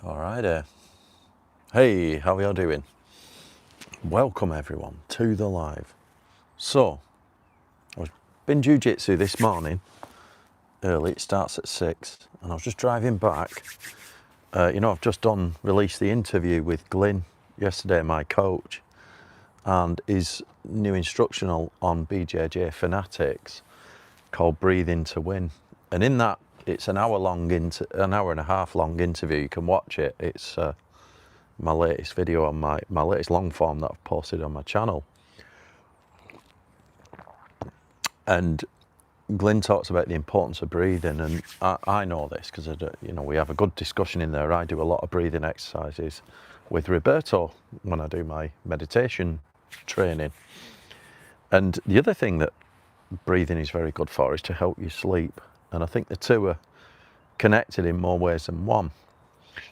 Alright, hey, how are you doing? Welcome everyone to the live. So, I was been Jiu-Jitsu this morning, early, it starts at 6, and I was just driving back. I've just released the interview with Glyn yesterday, my coach, and his new instructional on BJJ Fanatics called Breathing to Win. And in that, it's an hour and a half long interview. You can watch it. It's my latest video on my latest long form that I've posted on my channel. And Glyn talks about the importance of breathing, and I know this because we have a good discussion in there. I do a lot of breathing exercises with Roberto when I do my meditation training. And the other thing that breathing is very good for is to help you sleep. And I think the two are connected in more ways than one.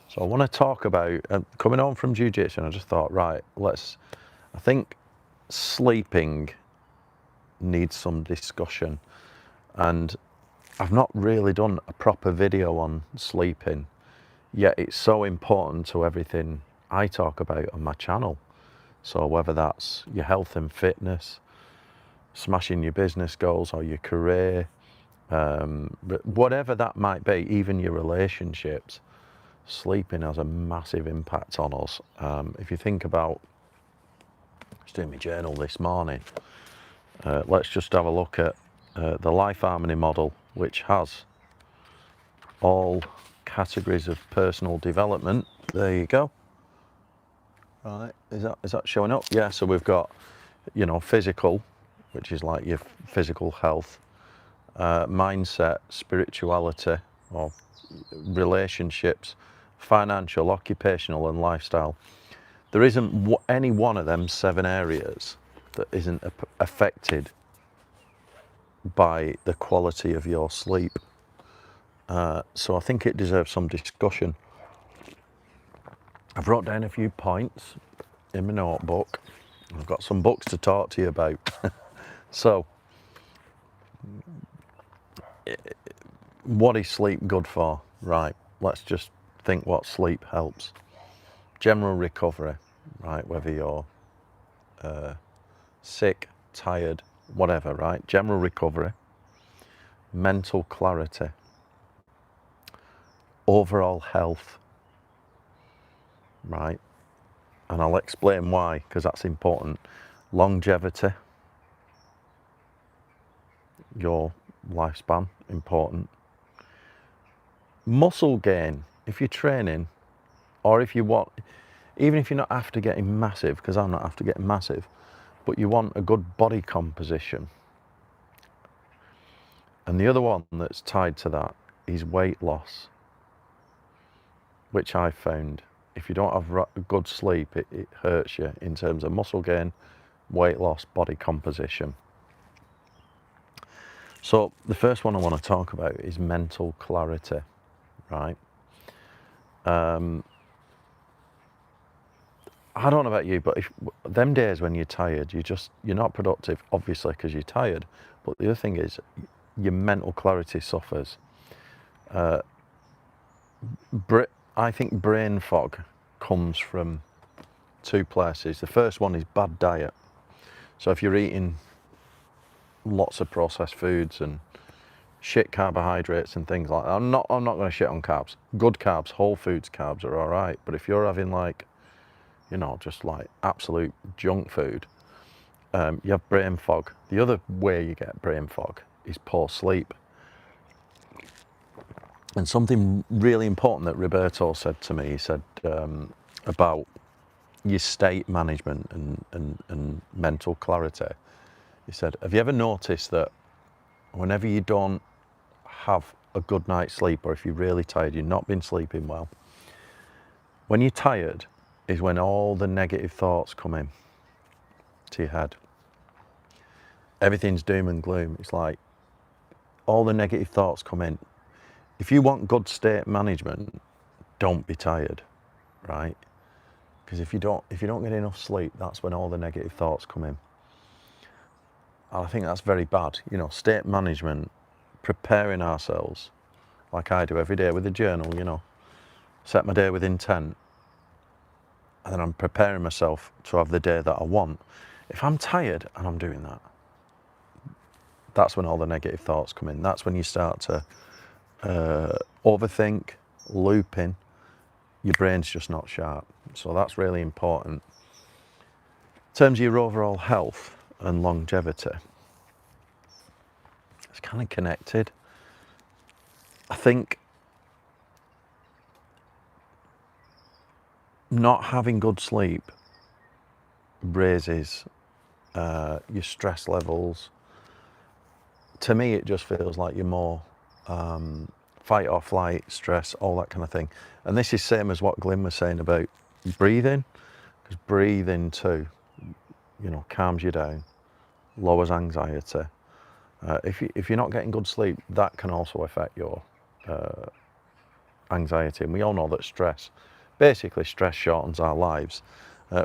So I want to talk about coming home from Jiu-Jitsu, and I just thought, right, I think sleeping needs some discussion, and I've not really done a proper video on sleeping, yet it's so important to everything I talk about on my channel. So whether that's your health and fitness, smashing your business goals or your career, whatever that might be, even your relationships, sleeping has a massive impact on us. If you think about, I was doing my journal this morning, let's just have a look at the life harmony model, which has all categories of personal development. There you go. Right, is that showing up? Yeah, so we've got, physical, which is like your physical health, mindset, spirituality, or relationships, financial, occupational, and lifestyle. There isn't any one of them 7 areas that isn't affected by the quality of your sleep. So I think it deserves some discussion. I've wrote down a few points in my notebook. I've got some books to talk to you about. So, what is sleep good for? Right, let's just think what sleep helps. General recovery, right, whether you're sick, tired, whatever, right? General recovery, mental clarity, overall health, right? And I'll explain why, because that's important. Longevity, your lifespan, important. Muscle gain, if you're training, or if you want, even if you're not after getting massive, because I'm not after getting massive, but you want a good body composition. And the other one that's tied to that is weight loss, which I found, if you don't have good sleep, it hurts you in terms of muscle gain, weight loss, body composition. So the first one I want to talk about is mental clarity, right? I don't know about you, but if them days when you're tired, you're not productive, obviously, because you're tired. But the other thing is, your mental clarity suffers. I think brain fog comes from 2 places. The first one is bad diet. So if you're eating lots of processed foods and shit carbohydrates and things like that, I'm not going to shit on carbs. Good carbs, whole foods carbs are all right. But if you're having just like absolute junk food, you have brain fog. The other way you get brain fog is poor sleep. And something really important that Roberto said to me, he said about your state management and mental clarity. He said, have you ever noticed that whenever you don't have a good night's sleep, or if you're really tired, you've not been sleeping well, when you're tired is when all the negative thoughts come in to your head. Everything's doom and gloom. It's like all the negative thoughts come in. If you want good state management, don't be tired, right? Because if you don't get enough sleep, that's when all the negative thoughts come in. And I think that's very bad. State management, preparing ourselves, like I do every day with a journal, set my day with intent, and then I'm preparing myself to have the day that I want. If I'm tired and I'm doing that, that's when all the negative thoughts come in. That's when you start to overthink, looping. Your brain's just not sharp. So that's really important. In terms of your overall health and longevity, it's kind of connected. I think not having good sleep raises your stress levels. To me, it just feels like you're more fight or flight, stress, all that kind of thing. And this is same as what Glyn was saying about breathing, because breathing too, calms you down, lowers anxiety. If you're not getting good sleep, that can also affect your anxiety. And we all know that stress shortens our lives.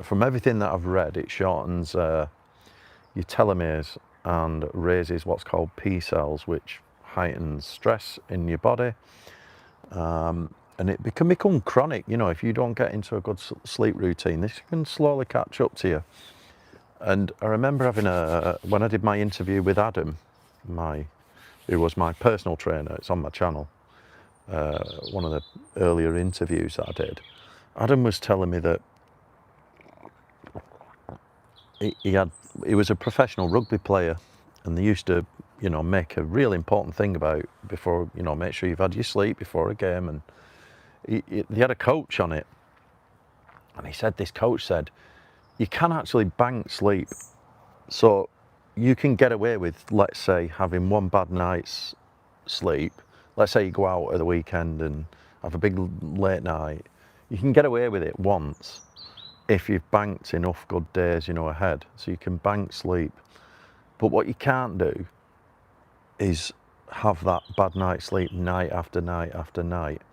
From everything that I've read, it shortens your telomeres and raises what's called P cells, which heightens stress in your body. And it can become chronic. If you don't get into a good sleep routine, this can slowly catch up to you. And I remember having when I did my interview with Adam, who was my personal trainer, it's on my channel, one of the earlier interviews that I did, Adam was telling me that he was a professional rugby player, and they used to, make a real important thing about before, make sure you've had your sleep before a game, and they had a coach on it, and this coach said, you can actually bank sleep. So you can get away with, let's say, having one bad night's sleep. Let's say you go out at the weekend and have a big late night. You can get away with it once if you've banked enough good days, ahead. So you can bank sleep. But what you can't do is have that bad night's sleep night after night after night.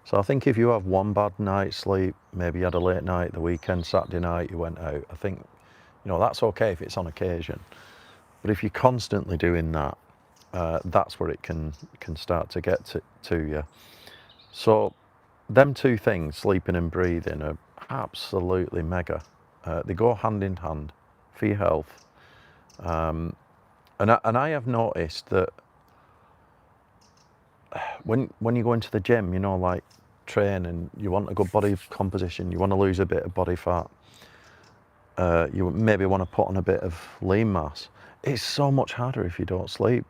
So I think if you have one bad night's sleep, maybe you had a late night the weekend, Saturday night you went out, I think, that's okay if it's on occasion. But if you're constantly doing that, that's where it can start to get to you. So them two things, sleeping and breathing, are absolutely mega. They go hand in hand for your health. And I have noticed that when you go into the gym, like train and you want a good body composition, you want to lose a bit of body fat, you maybe want to put on a bit of lean mass, it's so much harder if you don't sleep.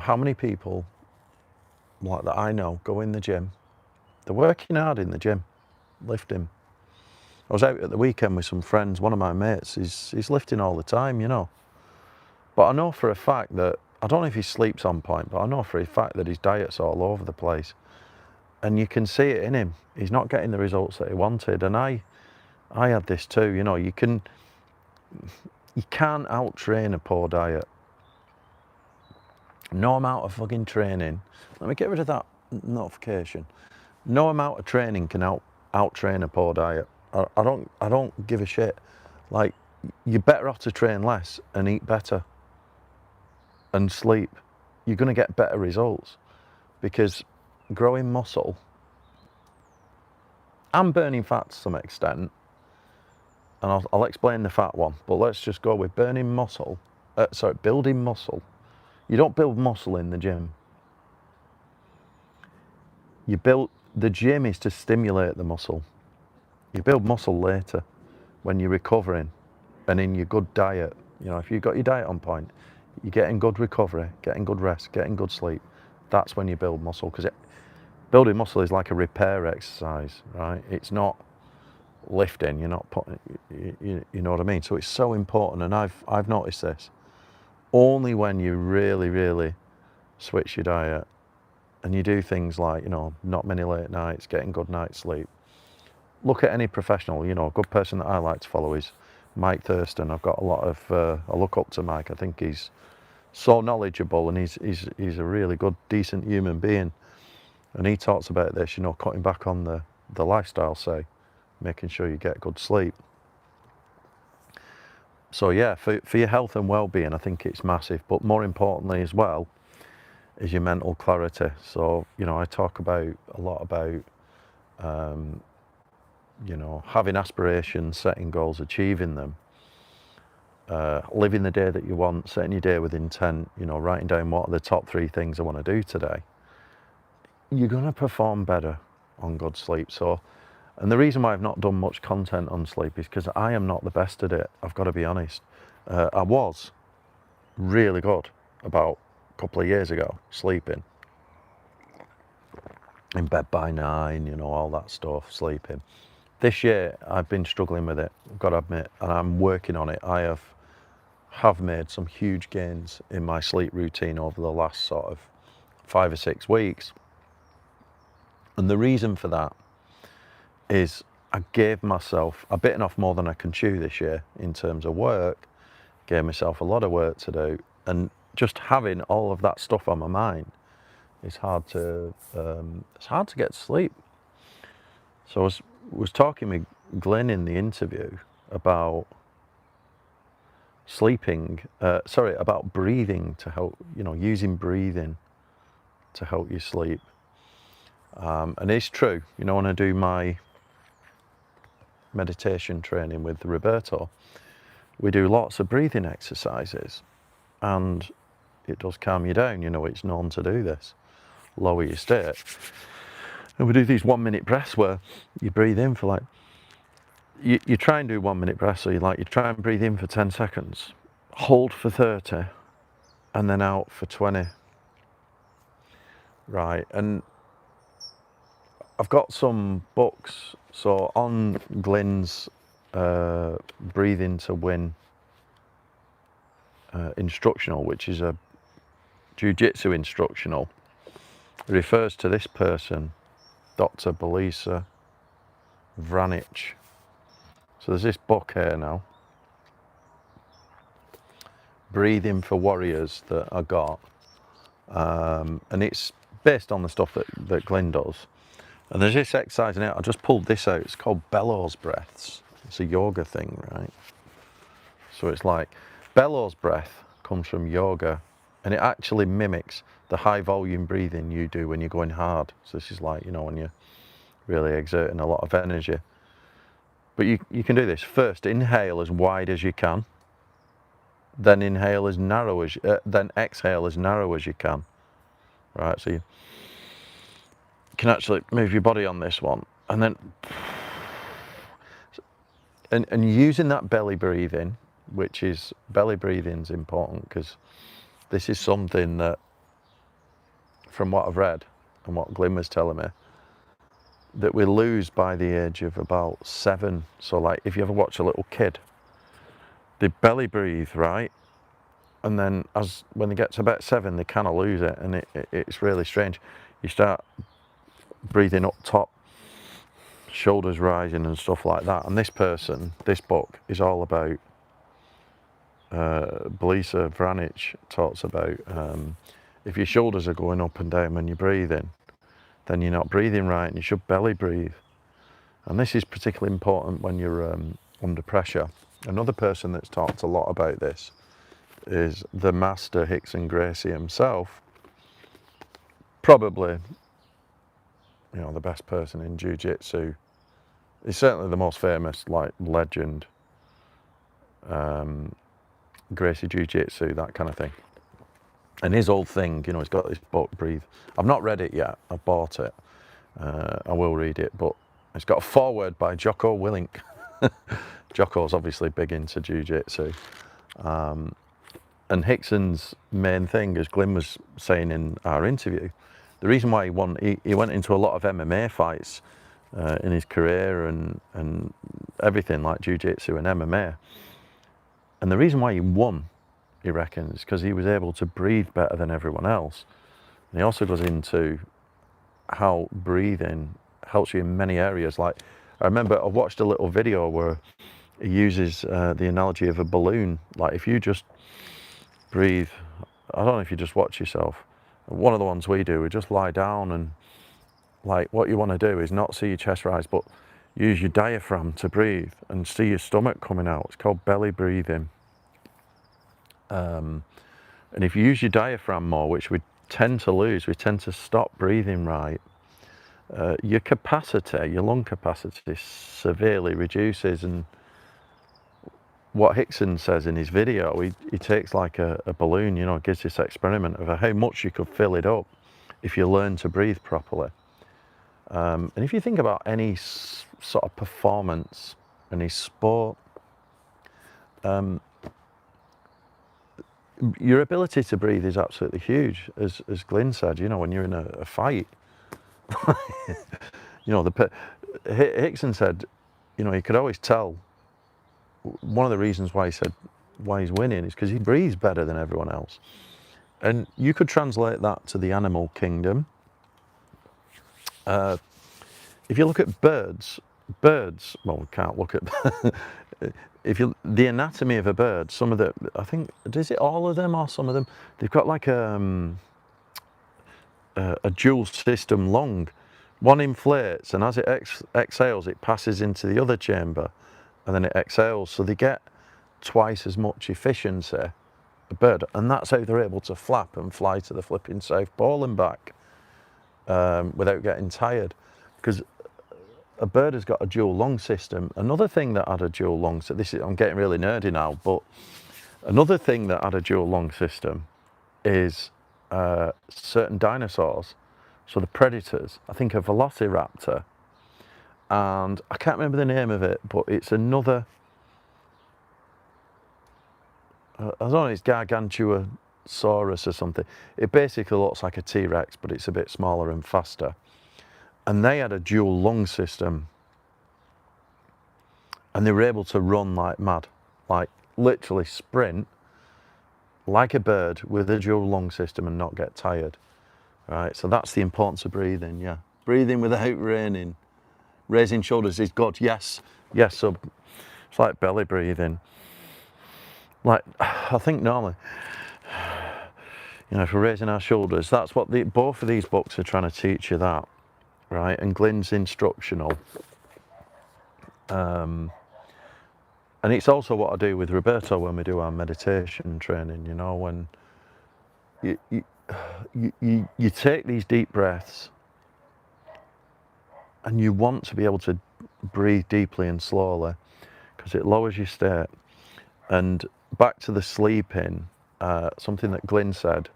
How many people like that I know go in the gym, they're working hard in the gym, lifting. I was out at the weekend with some friends, one of my mates, he's lifting all the time, But I know for a fact that, I don't know if he sleeps on point, but I know for a fact that his diet's all over the place. And you can see it in him. He's not getting the results that he wanted. And I had this too, you can't out-train a poor diet. No amount of fucking training. Let me get rid of that notification. No amount of training can out-train a poor diet. I don't give a shit. Like, you're better off to train less and eat better and sleep. You're going to get better results, because growing muscle and burning fat to some extent, and I'll explain the fat one, but let's just go with building muscle. You don't build muscle in the gym. The gym is to stimulate the muscle. You build muscle later when you're recovering and in your good diet. If you've got your diet on point, you're getting good recovery, getting good rest, getting good sleep. That's when you build muscle, because building muscle is like a repair exercise, right? It's not lifting. You're not putting, you know what I mean? So it's so important, and I've noticed this. Only when you really, really switch your diet and you do things like, not many late nights, getting good night's sleep. Look at any professional, a good person that I like to follow is Mike Thurston. I've got a lot of, I look up to Mike. I think he's so knowledgeable, and he's a really good, decent human being. And he talks about this, cutting back on the lifestyle, say, making sure you get good sleep. So yeah, for your health and well-being, I think it's massive. But more importantly as well is your mental clarity. So, I talk a lot about you know, having aspirations, setting goals, achieving them, living the day that you want, setting your day with intent, you know, writing down what are the top 3 things I want to do today, you're going to perform better on good sleep. So, and the reason why I've not done much content on sleep is because I am not the best at it. I've got to be honest. I was really good about a couple of years ago, sleeping. In bed by 9, you know, all that stuff, sleeping. This year, I've been struggling with it, I've got to admit, and I'm working on it. I have made some huge gains in my sleep routine over the last sort of 5 or 6 weeks. And the reason for that is I gave myself, I've bitten off more than I can chew this year in terms of work, gave myself a lot of work to do, and just having all of that stuff on my mind, it's hard to get to sleep. So I was talking with Glyn in the interview about about breathing to help, you know, using breathing to help you sleep. And it's true, you know, when I do my meditation training with Roberto, we do lots of breathing exercises, and it does calm you down. You know, it's known to do this, lower your state. And we do these 1-minute breaths where you breathe in for like, you try and do 1-minute breaths, so you try and breathe in for 10 seconds, hold for 30, and then out for 20. Right, and I've got some books, so on Glyn's Breathing to Win instructional, which is a Jiu-Jitsu instructional, it refers to this person, Dr. Belisa Vranich. So there's this book here now, Breathing for Warriors, that I got, and it's based on the stuff that Glyn does. And there's this exercise in it, I just pulled this out, it's called bellows breaths. It's a yoga thing, right? So it's like, bellows breath comes from yoga, and it actually mimics the high volume breathing you do when you're going hard. So this is like, you know, when you're really exerting a lot of energy. But you can do this. First, inhale as wide as you can. Then inhale as narrow as, then exhale as narrow as you can. Right, so you can actually move your body on this one. And then, and using that belly breathing, which is, belly breathing is important because this is something that, from what I've read and what Glyn was telling me, that we lose by the age of about 7. So like, if you ever watch a little kid, they belly breathe, right? And then when they get to about 7, they kind of lose it, and it's really strange. You start breathing up top, shoulders rising and stuff like that. And this book is all about, Belisa Vranich talks about, if your shoulders are going up and down when you're breathing, then you're not breathing right, and you should belly breathe. And this is particularly important when you're under pressure. Another person that's talked a lot about this is the master Rickson Gracie himself, probably, you know, the best person in Jiu-Jitsu. He's certainly the most famous, like, legend, Gracie Jiu-Jitsu, that kind of thing. And his old thing, you know, he's got this book, Breathe. I've not read it yet, I've bought it. I will read it, but it's got a foreword by Jocko Willink. Jocko's obviously big into Jiu-Jitsu. And Rickson's main thing, as Glyn was saying in our interview, the reason why he went into a lot of MMA fights in his career and everything like Jiu-Jitsu and MMA. And the reason why he won, he reckons, is because he was able to breathe better than everyone else. And he also goes into how breathing helps you in many areas. Like, I remember I watched a little video where he uses the analogy of a balloon. Like, if you just breathe, I don't know if you just watch yourself. One of the ones we do, we just lie down, and like, what you want to do is not see your chest rise, but use your diaphragm to breathe and see your stomach coming out. It's called belly breathing. And if you use your diaphragm more, which we tend to lose, we tend to stop breathing right. your capacity, your lung capacity severely reduces. And what Hickson says in his video, he takes like a balloon, you know, gives this experiment of how much you could fill it up if you learn to breathe properly. And if you think about any sort of performance, any sport, your ability to breathe is absolutely huge. As Glyn said, you know, when you're in a fight, you know, Hickson said, you know, you could always tell. One of the reasons why he said why he's winning is because he breathes better than everyone else. And you could translate that to the animal kingdom. If you look at birds, well, we can't look at, the anatomy of a bird, some of the, I think, is it all of them or some of them? They've got like a dual system lung. One inflates, and as it exhales, it passes into the other chamber, and then it exhales. So they get twice as much efficiency, a bird, and that's how they're able to flap and fly to the flipping South Pole and back without getting tired. Because a bird has got a dual lung system. Another thing that had a dual lung, so I'm getting really nerdy now, but another thing that had a dual lung system is certain dinosaurs. So the predators, I think a velociraptor, and I can't remember the name of it, but it's another, I don't know, it's Gargantuosaurus or something. It basically looks like a T-Rex, but it's a bit smaller and faster. And they had a dual lung system, and they were able to run like mad, like literally sprint like a bird with a dual lung system and not get tired. Right, so that's the importance of breathing. Yeah, breathing without raining, raising shoulders is good. Yes, so it's like belly breathing. Like, I think normally, you know, if we're raising our shoulders, that's what both of these books are trying to teach you, that, right? And Glyn's instructional. And it's also what I do with Roberto when we do our meditation training, you know, when you take these deep breaths and you want to be able to breathe deeply and slowly because it lowers your state. And back to the sleeping, something that Glyn said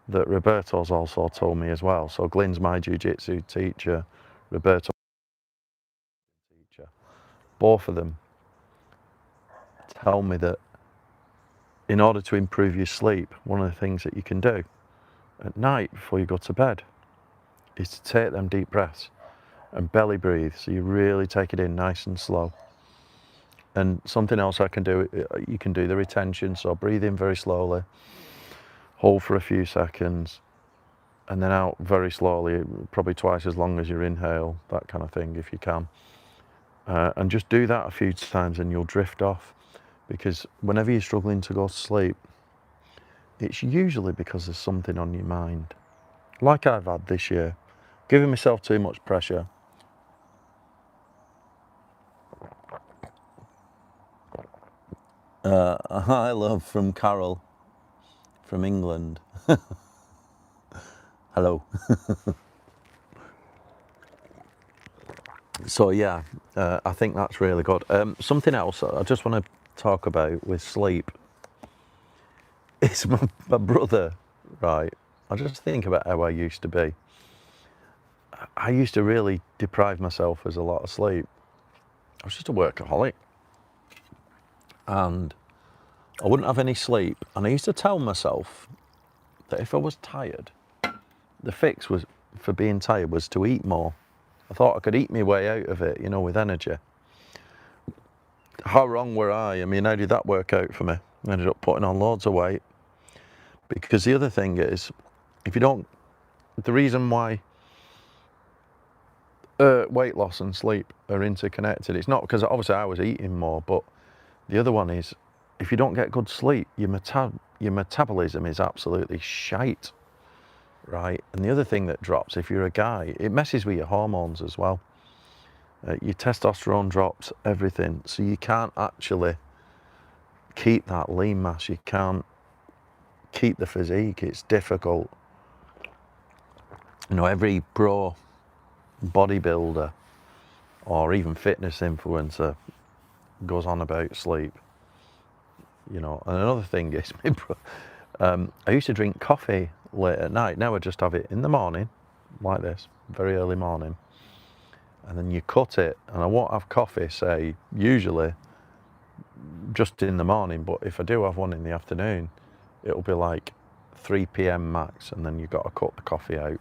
that Roberto's also told me as well. So Glyn's my jiu-jitsu teacher, Roberto's teacher. Both of them tell me that in order to improve your sleep, one of the things that you can do at night before you go to bed is to take them deep breaths and belly breathe, so you really take it in nice and slow. And something else I can do, you can do the retention, so breathe in very slowly, hold for a few seconds, and then out very slowly, probably twice as long as your inhale, that kind of thing if you can. And just do that a few times and you'll drift off, because whenever you're struggling to go to sleep, it's usually because there's something on your mind. Like I've had this year, giving myself too much pressure. Hi love from Carol from England. Hello. So yeah, I think that's really good. Something else I just want to talk about with sleep is my brother, right? I just think about how I used to be. I used to really deprive myself of a lot of sleep. I was just a workaholic. And I wouldn't have any sleep. And I used to tell myself that if I was tired, the fix was for being tired was to eat more. I thought I could eat my way out of it, you know, with energy. How wrong were I? I mean, how did that work out for me? I ended up putting on loads of weight. Because the other thing is, if you don't, the reason why weight loss and sleep are interconnected, it's not because obviously I was eating more, but the other one is, if you don't get good sleep, your metabolism is absolutely shite, right? And the other thing that drops, if you're a guy, it messes with your hormones as well. Your testosterone drops, everything. So you can't actually keep that lean mass. You can't keep the physique. It's difficult. You know, every pro bodybuilder or even fitness influencer goes on about sleep, you know. And another thing is, I used to drink coffee late at night. Now I just have it in the morning, like this, very early morning, and then you cut it. And I won't have coffee, say, usually just in the morning, but if I do have one in the afternoon, it'll be like 3 p.m. max, and then you've got to cut the coffee out.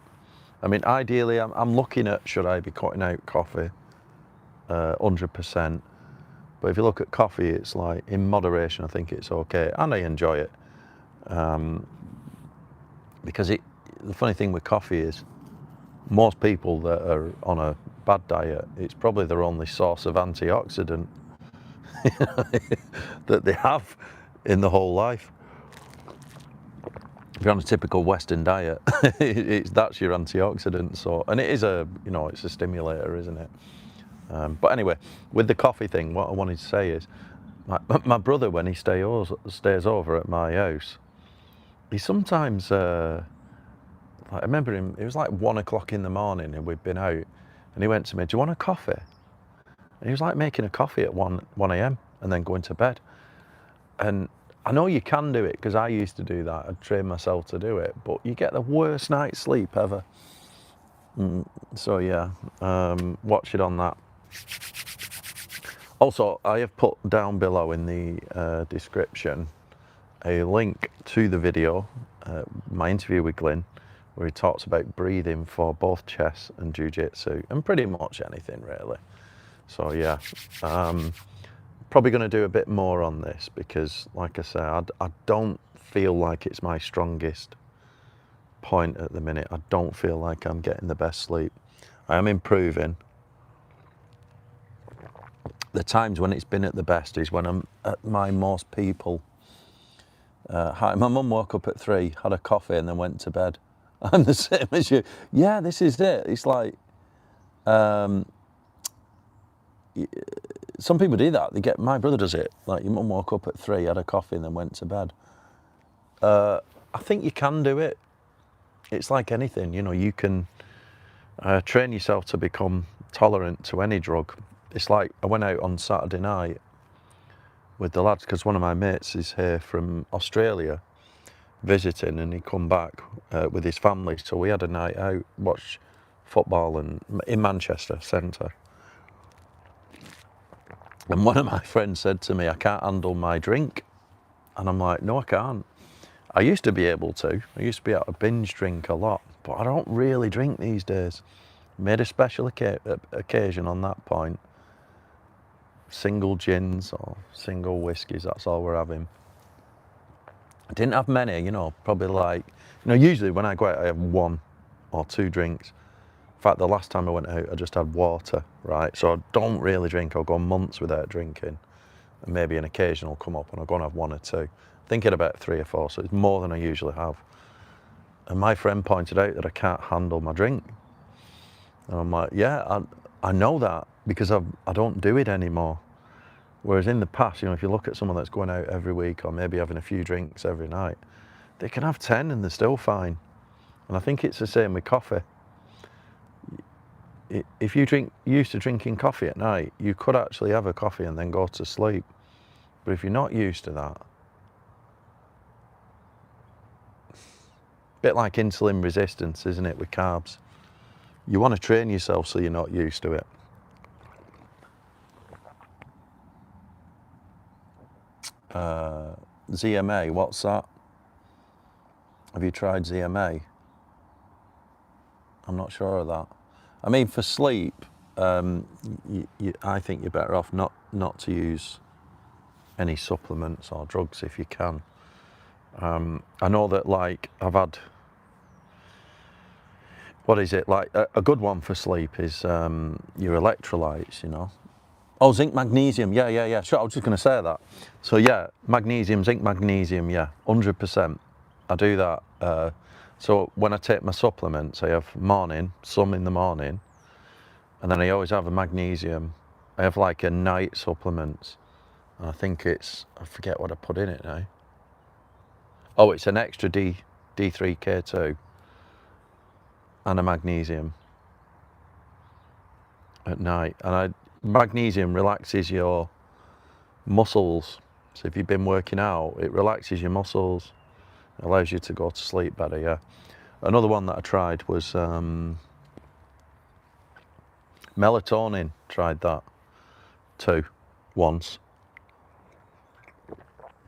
I mean, ideally, I'm looking at, should I be cutting out coffee 100%? But if you look at coffee, it's like, in moderation, I think it's okay, and I enjoy it. Because the funny thing with coffee is, most people that are on a bad diet, it's probably their only source of antioxidant that they have in the whole life. If you're on a typical Western diet, that's your antioxidant. So, and it is it's a stimulator, isn't it? But anyway, with the coffee thing, what I wanted to say is, my brother, when he stays over at my house, he sometimes, I remember him, it was like 1 o'clock in the morning and we'd been out, and he went to me, "Do you want a coffee?" And he was like making a coffee at 1 a.m. and then going to bed. And I know you can do it, because I used to do that. I'd train myself to do it, but you get the worst night's sleep ever. So yeah, watch it on that. Also, I have put down below in the description a link to the video, my interview with Glyn, where he talks about breathing for both chess and jiu-jitsu, and pretty much anything really. So yeah, probably going to do a bit more on this, because like I say, I don't feel like it's my strongest point at the minute. I don't feel like I'm getting the best sleep. I am improving. The times when it's been at the best is when I'm at my most people. My mum woke up at 3, had a coffee, and then went to bed. I'm the same as you. Yeah, this is it. It's like, some people do that. My brother does it. Like, your mum woke up at 3, had a coffee, and then went to bed. I think you can do it. It's like anything, you can train yourself to become tolerant to any drug. It's like, I went out on Saturday night with the lads, because one of my mates is here from Australia visiting, and he come back with his family. So we had a night out, watched football in Manchester Centre. And one of my friends said to me, "I can't handle my drink." And I'm like, "No, I can't." I used to be able to. I used to be able to binge drink a lot, but I don't really drink these days. Made a special occasion on that point. Single gins or single whiskies, that's all we're having. I didn't have many, probably like, usually when I go out, I have 1 or 2 drinks. In fact, the last time I went out, I just had water, right? So I don't really drink. I'll go months without drinking, and maybe an occasion will come up and I'll go and have 1 or 2. Thinking about 3 or 4, so it's more than I usually have. And my friend pointed out that I can't handle my drink. And I'm like, yeah, I know that, because I don't do it anymore. Whereas in the past, if you look at someone that's going out every week, or maybe having a few drinks every night, they can have 10 and they're still fine. And I think it's the same with coffee. If you used to drinking coffee at night, you could actually have a coffee and then go to sleep. But if you're not used to that, bit like insulin resistance, isn't it, with carbs? You want to train yourself so you're not used to it. ZMA, what's that? Have you tried ZMA? I'm not sure of that. I mean, for sleep, I think you're better off not to use any supplements or drugs if you can. I know that, like, I've had, what is it, like a good one for sleep is your electrolytes, Oh, zinc, magnesium, yeah, sure, I was just going to say that. So yeah, magnesium, zinc, magnesium, yeah, 100%. I do that. So when I take my supplements, I have some in the morning, and then I always have a magnesium. I have like a night supplement, and I think I forget what I put in it now. Oh, it's an extra D3K2 and a magnesium. at night. And magnesium relaxes your muscles. So if you've been working out, it relaxes your muscles, allows you to go to sleep better. Yeah. Another one that I tried was melatonin. Tried that too once.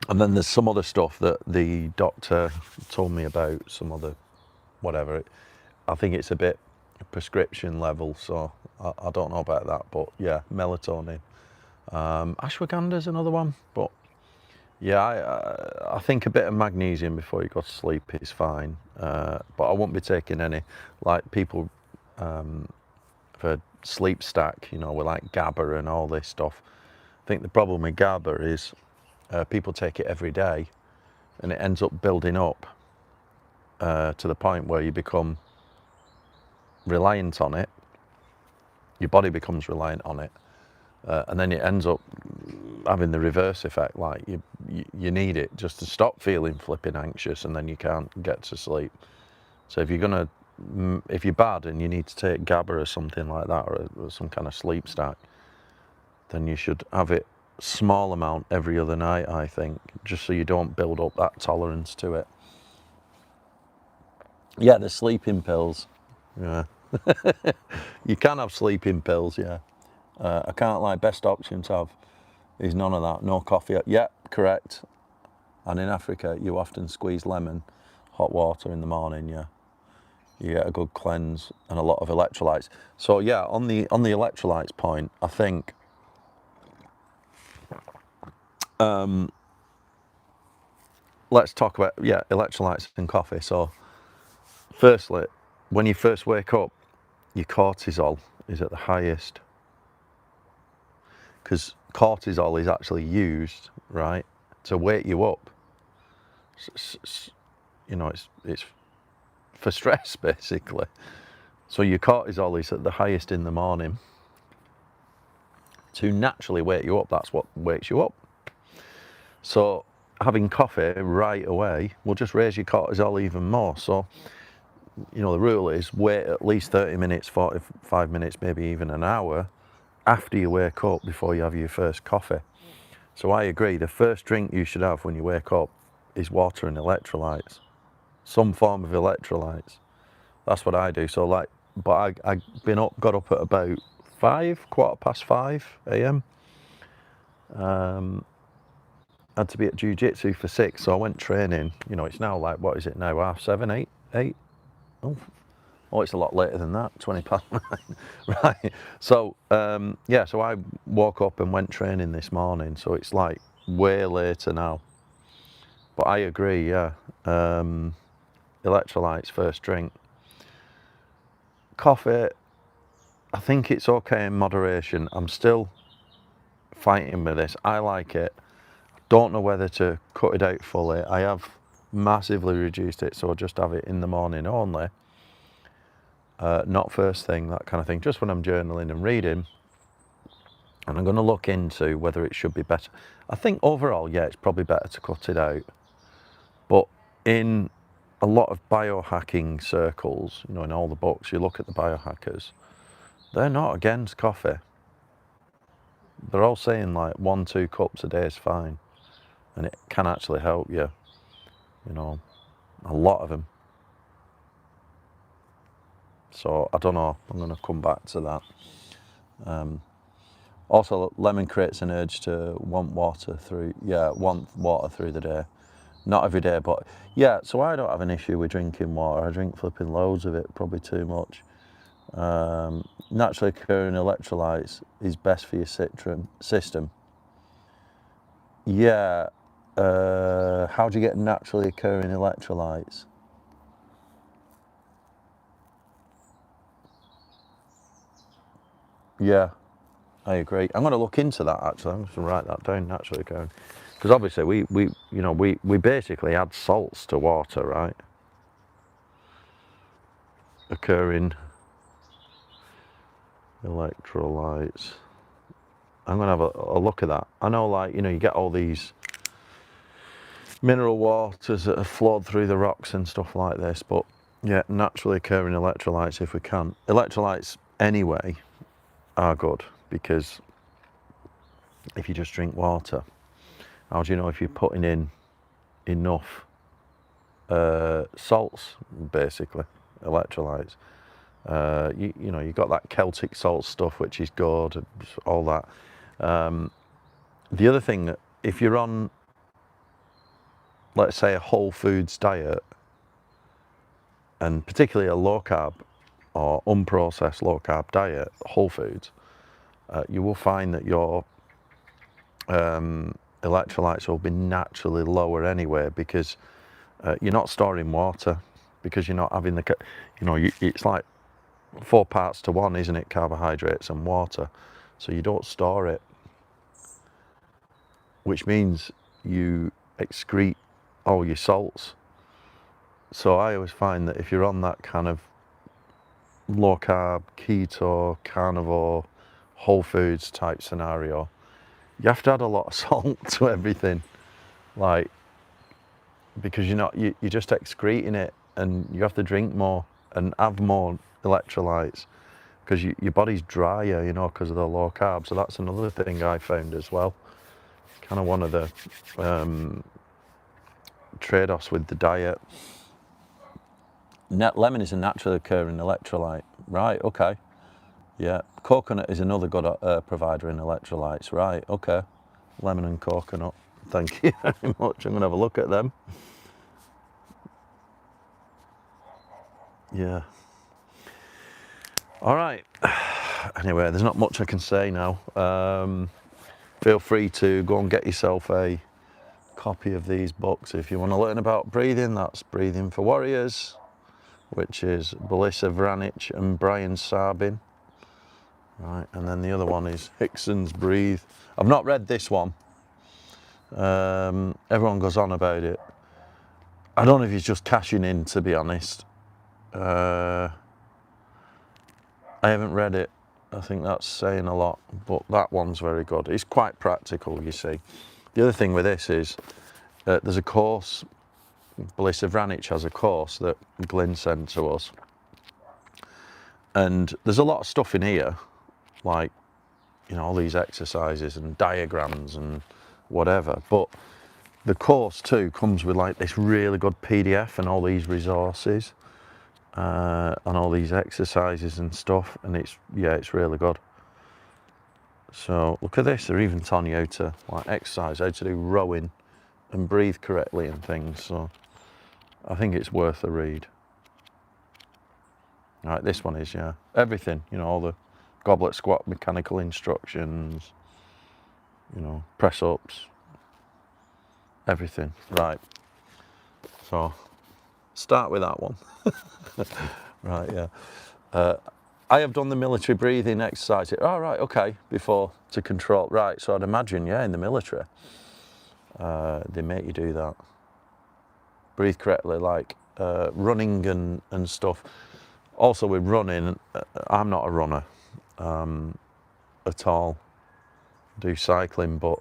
And then there's some other stuff that the doctor told me about, some other whatever. I think it's a bit prescription level, so I don't know about that. But yeah, melatonin. Ashwagandha's another one, but yeah, I think a bit of magnesium before you go to sleep is fine. But I won't be taking any, like people for sleep stack, you know, with like GABA and all this stuff. I think the problem with GABA is people take it every day and it ends up building up to the point where you become reliant on it. Your body becomes reliant on it. And then it ends up having the reverse effect, like you need it just to stop feeling flipping anxious, and then you can't get to sleep. So if you're bad and you need to take GABA or something like that, or some kind of sleep stack, then you should have it small amount every other night, I think, just so you don't build up that tolerance to it. Yeah, the sleeping pills. Yeah. You can have sleeping pills, yeah. I can't lie, best option to have is none of that. No coffee. Yeah, correct. And in Africa, you often squeeze lemon, hot water in the morning, yeah. You get a good cleanse and a lot of electrolytes. So yeah, on the electrolytes point, I think let's talk about, yeah, electrolytes and coffee. So firstly, when you first wake up, your cortisol is at the highest, because cortisol is actually used, right, to wake you up. You know, it's for stress, basically. So your cortisol is at the highest in the morning to naturally wake you up. That's what wakes you up. So having coffee right away will just raise your cortisol even more. So, you know, the rule is wait at least 30 minutes, 45 minutes, maybe even an hour after you wake up before you have your first coffee. So I agree, the first drink you should have when you wake up is water and electrolytes, some form of electrolytes. That's what I do. So like, but I got up at about 5:15 a.m. Had to be at Jiu-Jitsu for 6, so I went training. You know, it's now like, what is it now, 7:30, 8? Oh, it's a lot later than that, 9:20. Right. So, yeah, so I woke up and went training this morning, so it's like way later now. But I agree, yeah. Electrolytes, first drink. Coffee, I think it's okay in moderation. I'm still fighting with this. I like it. Don't know whether to cut it out fully. I have massively reduced it, so I'll just have it in the morning only. Not first thing, that kind of thing, just when I'm journaling and reading. And I'm going to look into whether it should be better. I think overall, yeah, it's probably better to cut it out. But in a lot of biohacking circles, you know, in all the books, you look at the biohackers, they're not against coffee. They're all saying like 1-2 cups a day is fine. And it can actually help you, you know, a lot of them. So I don't know, I'm going to come back to that. Also, lemon creates an urge to want water through the day. Not every day, but yeah, so I don't have an issue with drinking water. I drink flipping loads of it, probably too much. Naturally occurring electrolytes is best for your system. Yeah, how do you get naturally occurring electrolytes? Yeah, I agree. I'm going to look into that actually. I'm going to write that down, naturally occurring. Because obviously we basically add salts to water, right? Occurring electrolytes. I'm going to have a look at that. I know, like, you know, you get all these mineral waters that have flowed through the rocks and stuff like this, but yeah, naturally occurring electrolytes if we can. Electrolytes anyway are good, because if you just drink water, how do you know if you're putting in enough salts, basically, electrolytes? You know, you've got that Celtic salt stuff, which is good, all that. The other thing, if you're on, let's say, a whole foods diet, and particularly a low carb or unprocessed low carb diet, whole foods, you will find that your electrolytes will be naturally lower anyway, because you're not storing water, because you're not having the, you know, it's like 4 parts to 1, isn't it? Carbohydrates and water. So you don't store it, which means you excrete all your salts. So I always find that if you're on that kind of low carb, keto, carnivore, whole foods type scenario, you have to add a lot of salt to everything, like, because you're just excreting it, and you have to drink more and have more electrolytes, because your body's drier, you know, because of the low carb. So that's another thing I found as well. Kind of one of the trade-offs with the diet. Lemon is a naturally occurring electrolyte, right? Okay, yeah. Coconut is another good provider in electrolytes, right? Okay, lemon and coconut. Thank you very much. I'm gonna have a look at them. Yeah. All right. Anyway, there's not much I can say now. Feel free to go and get yourself a copy of these books if you want to learn about breathing. That's Breathing for Warriors, which is Belisa Vranich and Brian Sabin. Right, and then the other one is Hickson's Breathe. I've not read this one. Everyone goes on about it. I don't know if he's just cashing in, to be honest. I haven't read it. I think that's saying a lot, but that one's very good. It's quite practical, you see. The other thing with this is there's a course, Belisa Vranich has a course that Glyn sent to us. And there's a lot of stuff in here, like, you know, all these exercises and diagrams and whatever. But the course too comes with like this really good PDF and all these resources and all these exercises and stuff. And it's really good. So look at this, they're even telling you how to like exercise, how to do rowing and breathe correctly and things. So I think it's worth a read. All right, this one is, yeah, everything, you know, all the goblet squat mechanical instructions, you know, press ups, everything. Right, so start with that one. Right, yeah. I have done the military breathing exercise. Oh, right, okay, before to control. Right, so I'd imagine, yeah, in the military, they make you do that. Breathe correctly, like running and stuff. Also with running, I'm not a runner at all. Do cycling, but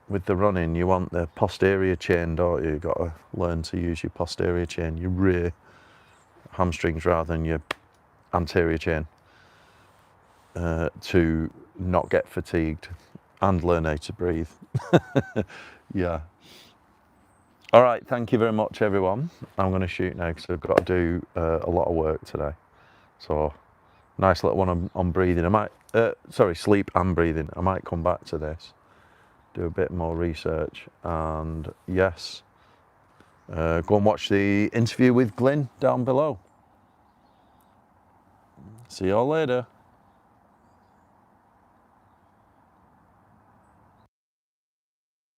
with the running, you want the posterior chain, don't you? You've got to learn to use your posterior chain, your rear hamstrings rather than your anterior chain, to not get fatigued and learn how to breathe. Yeah. All right, thank you very much, everyone. I'm going to shoot now because I've got to do a lot of work today. So, nice little one on breathing. I might, sleep and breathing. I might come back to this, do a bit more research, and yes, go and watch the interview with Glyn down below. See you all later.